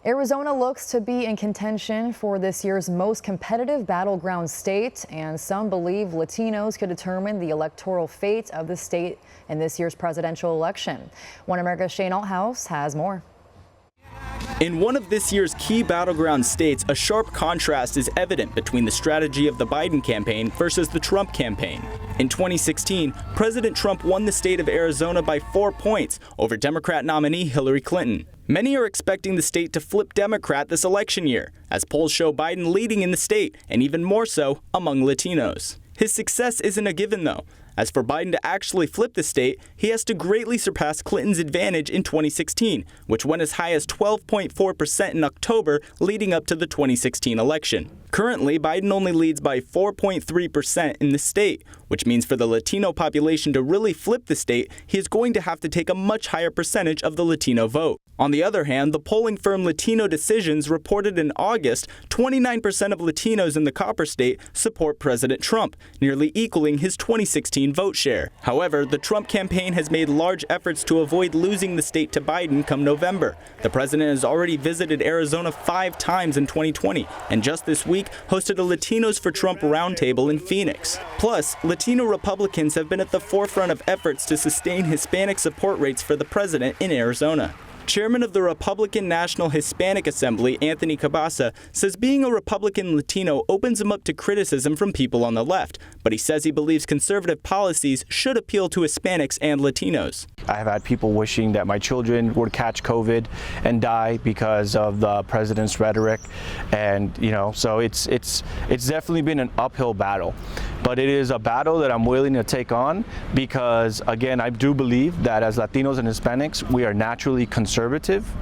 Arizona looks to be in contention for this year's most competitive battleground state, and some believe Latinos could determine the electoral fate of the state in this year's presidential election. One America's Shane Althaus has more. In one of this year's key battleground states, a sharp contrast is evident between the strategy of the Biden campaign versus the Trump campaign. In 2016, President Trump won the state of Arizona by 4 points over Democrat nominee Hillary Clinton. Many are expecting the state to flip Democrat this election year, as polls show Biden leading in the state, and even more so among Latinos. His success isn't a given, though. As for Biden to actually flip the state, he has to greatly surpass Clinton's advantage in 2016, which went as high as 12.4% in October leading up to the 2016 election. Currently, Biden only leads by 4.3% in the state, which means for the Latino population to really flip the state, he is going to have to take a much higher percentage of the Latino vote. On the other hand, the polling firm Latino Decisions reported in August 29% of Latinos in the Copper State support President Trump, nearly equaling his 2016 vote share. However, the Trump campaign has made large efforts to avoid losing the state to Biden come November. The president has already visited Arizona 5 times in 2020, and just this week hosted a Latinos for Trump roundtable in Phoenix. Plus, Latino Republicans have been at the forefront of efforts to sustain Hispanic support rates for the president in Arizona. Chairman of the Republican National Hispanic Assembly, Anthony Cabasa, says being a Republican Latino opens him up to criticism from people on the left, but he says he believes conservative policies should appeal to Hispanics and Latinos. I have had people wishing that my children would catch COVID and die because of the president's rhetoric, and so it's definitely been an uphill battle. But it is a battle that I'm willing to take on because, again, I do believe that as Latinos and Hispanics, we are naturally conservative.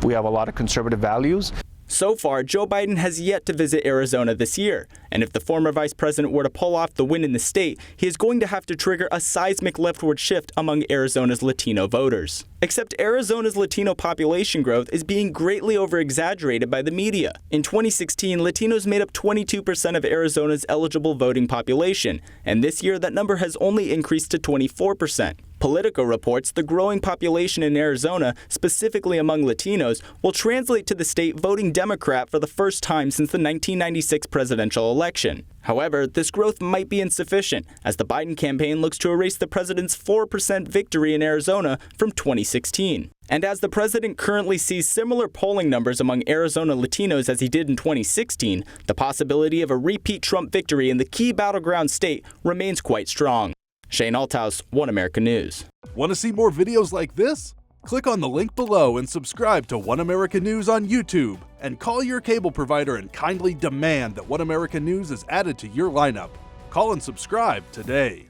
We have a lot of conservative values. So far, Joe Biden has yet to visit Arizona this year, and if the former vice president were to pull off the win in the state, he is going to have to trigger a seismic leftward shift among Arizona's Latino voters. Except Arizona's Latino population growth is being greatly over-exaggerated by the media. In 2016, Latinos made up 22% of Arizona's eligible voting population, and this year that number has only increased to 24%. Politico reports the growing population in Arizona, specifically among Latinos, will translate to the state voting Democrat for the first time since the 1996 presidential election. However, this growth might be insufficient, as the Biden campaign looks to erase the president's 4% victory in Arizona from 2016. And as the president currently sees similar polling numbers among Arizona Latinos as he did in 2016, the possibility of a repeat Trump victory in the key battleground state remains quite strong. Shane Althaus, One America News. Want to see more videos like this? Click on the link below and subscribe to One America News on YouTube, and call your cable provider and kindly demand that One America News is added to your lineup. Call and subscribe today.